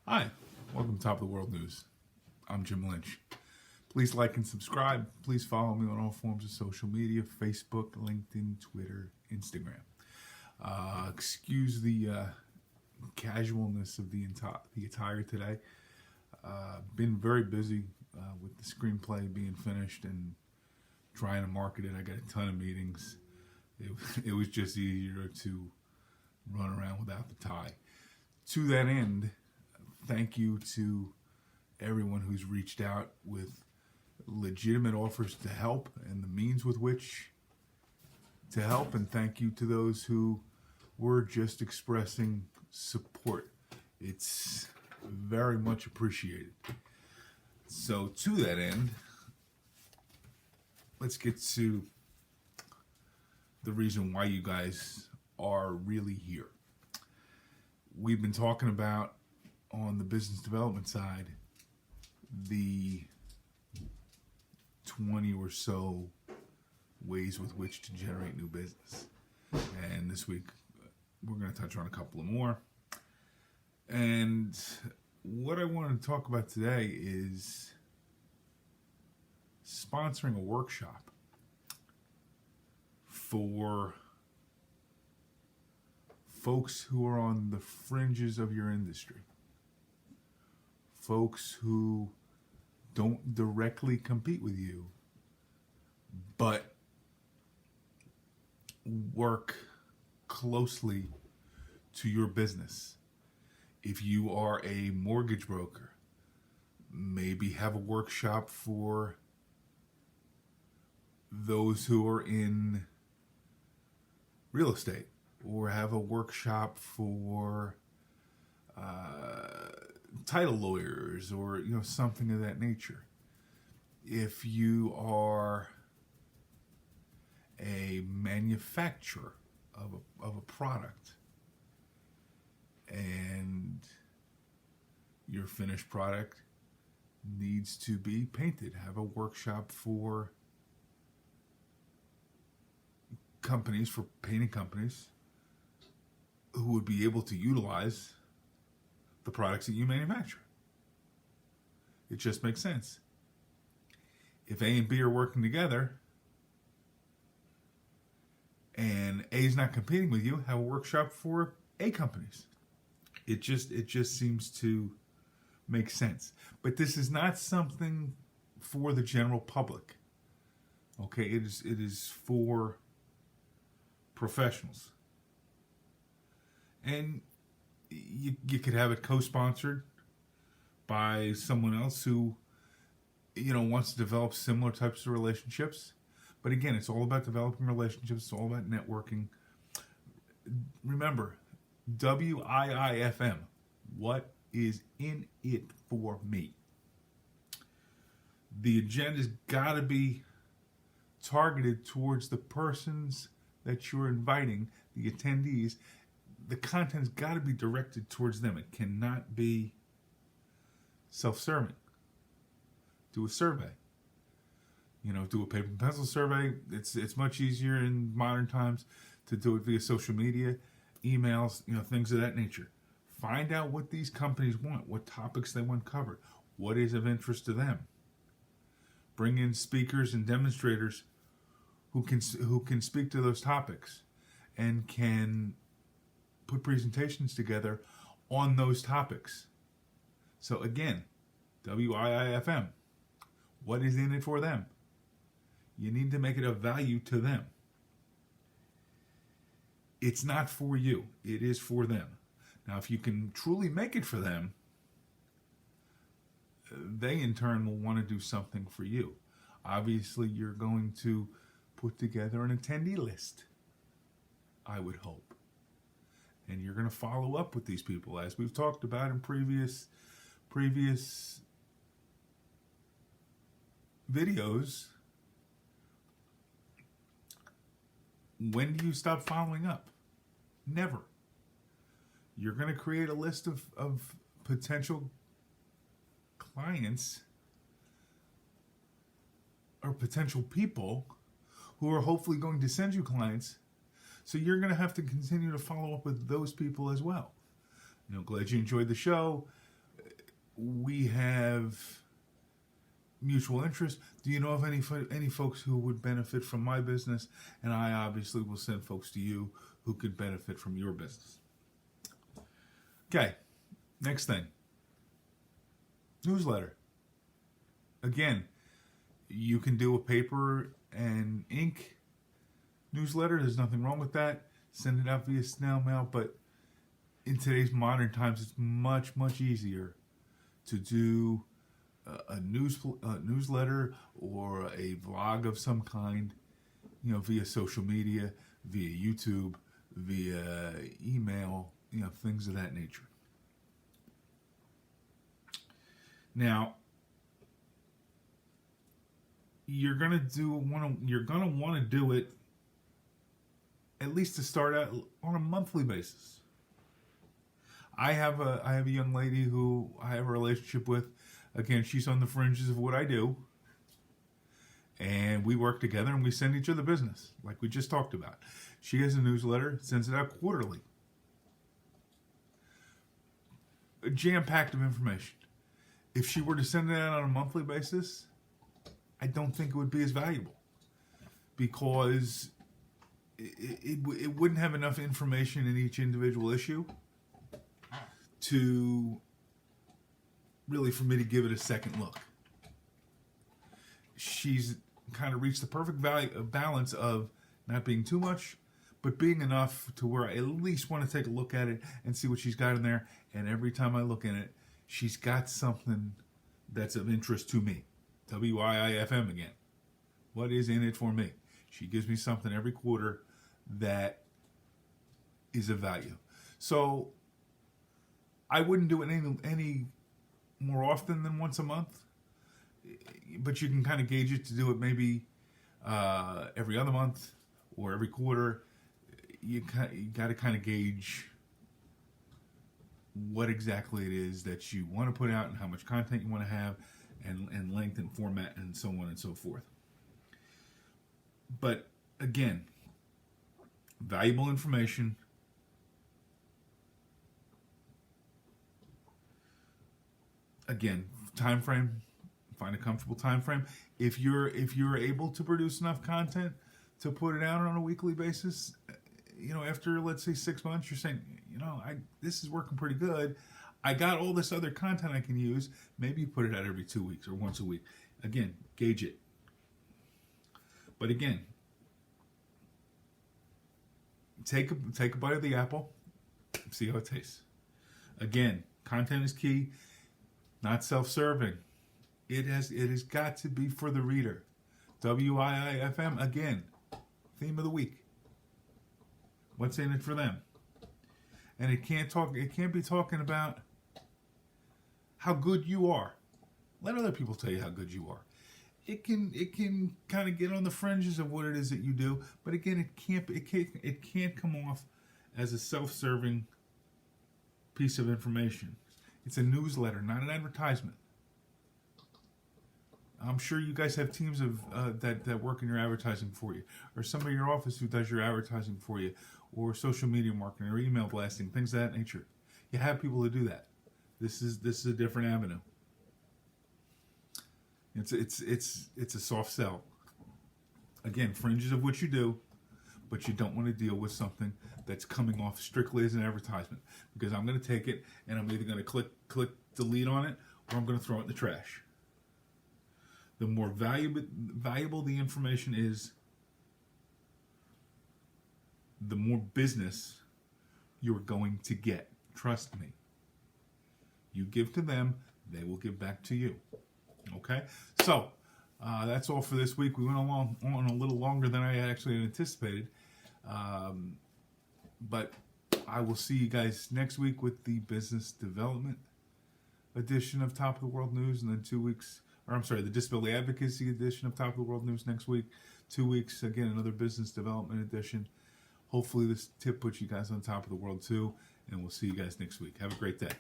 Hi, welcome to Top of the World News. I'm Jim Lynch. Please like and subscribe. Please follow me on all forms of social media: Facebook, LinkedIn, Twitter, Instagram. Excuse the casualness of the attire today. Been very busy with the screenplay being finished and trying to market it. I got a ton of meetings. It was just easier to run around without the tie. To that end, thank you to everyone who's reached out with legitimate offers to help and the means with which to help, and thank you to those who were just expressing support. It's very much appreciated. So to that end, let's get to the reason why you guys are really here. We've been talking about, on the business development side, the 20 or so ways with which to generate new business. And this week, we're going to touch on a couple of more. And what I wanted to talk about today is sponsoring a workshop for folks who are on the fringes of your industry. Folks who don't directly compete with you, but work closely to your business. If you are a mortgage broker, maybe have a workshop for those who are in real estate, or have a workshop for title lawyers, or something of that nature. If you are a manufacturer of a product and your finished product needs to be painted, have a workshop for companies, for painting companies who would be able to utilize the products that you manufacture. It just makes sense. If A and B are working together and A is not competing with you, have a workshop for A companies. It just seems to make sense. But this is not something for the general public. Okay, it is for professionals. And you could have it co-sponsored by someone else who wants to develop similar types of relationships. But again, it's all about developing relationships. It's all about networking. Remember, WIIFM. What is in it for me? The agenda's got to be targeted towards the persons that you're inviting, the attendees. The content's got to be directed towards them. It cannot be self-serving. Do a survey. Do a paper and pencil survey. It's much easier in modern times to do it via social media, emails, things of that nature. Find out what these companies want, what topics they want covered, what is of interest to them. Bring in speakers and demonstrators who can speak to those topics and can put presentations together on those topics. So again, WIIFM. What is in it for them? You need to make it of value to them. It's not for you. It is for them. Now, if you can truly make it for them, they in turn will want to do something for you. Obviously, you're going to put together an attendee list, I would hope. And you're going to follow up with these people, as we've talked about in previous videos. When do you stop following up? Never. You're going to create a list of potential clients or potential people who are hopefully going to send you clients. So you're going to have to continue to follow up with those people as well. Glad you enjoyed the show. we have mutual interest. Do you know of any folks who would benefit from my business? And I obviously will send folks to you who could benefit from your business. Okay, next thing. Newsletter. Again, you can do a paper and ink newsletter. There's nothing wrong with that. Send it out via snail mail, but in today's modern times, it's much, much easier to do a newsletter or a vlog of some kind, via social media, via YouTube, via email, things of that nature. Now, you're gonna want to do it at least to start out on a monthly basis. I have a young lady who I have a relationship with. Again, she's on the fringes of what I do. And we work together and we send each other business, like we just talked about. She has a newsletter, sends it out quarterly. Jam-packed of information. If she were to send it out on a monthly basis, I don't think it would be as valuable. Because it wouldn't have enough information in each individual issue to really for me to give it a second look. She's kind of reached the perfect balance of not being too much, but being enough to where I at least want to take a look at it and see what she's got in there. And every time I look in it, she's got something that's of interest to me. WIIFM again. What is in it for me? She gives me something every quarter that is of value. So I wouldn't do it any more often than once a month, but you can kind of gauge it to do it maybe every other month or every quarter. You got to kind of gauge what exactly it is that you want to put out and how much content you want to have and length and format and so on and so forth. But again, valuable information. Again, time frame. Find a comfortable time frame. If you're able to produce enough content to put it out on a weekly basis, after let's say 6 months, you're saying, this is working pretty good. I got all this other content I can use. Maybe you put it out every 2 weeks or once a week. Again, gauge it. But again, take a bite of the apple, see how it tastes. Again, content is key, not self-serving. It has got to be for the reader. WIIFM, again, theme of the week. What's in it for them? And it can't be talking about how good you are. Let other people tell you how good you are. It can kind of get on the fringes of what it is that you do, but again, it can't come off as a self-serving piece of information. It's a newsletter, not an advertisement. I'm sure you guys have teams of that work in your advertising for you, or somebody in your office who does your advertising for you, or social media marketing, or email blasting, things of that nature. You have people who do that. This is a different avenue. It's a soft sell. Again, fringes of what you do, but you don't want to deal with something that's coming off strictly as an advertisement, because I'm going to take it and I'm either going to click delete on it, or I'm going to throw it in the trash. The more valuable the information is, the more business you're going to get. Trust me. You give to them, they will give back to you. Okay? So, that's all for this week. We went on a little longer than I actually anticipated. But I will see you guys next week with the business development edition of Top of the World News, and then 2 weeks, the disability advocacy edition of Top of the World News next week. 2 weeks, again, another business development edition. Hopefully this tip puts you guys on top of the world too, and we'll see you guys next week. Have a great day.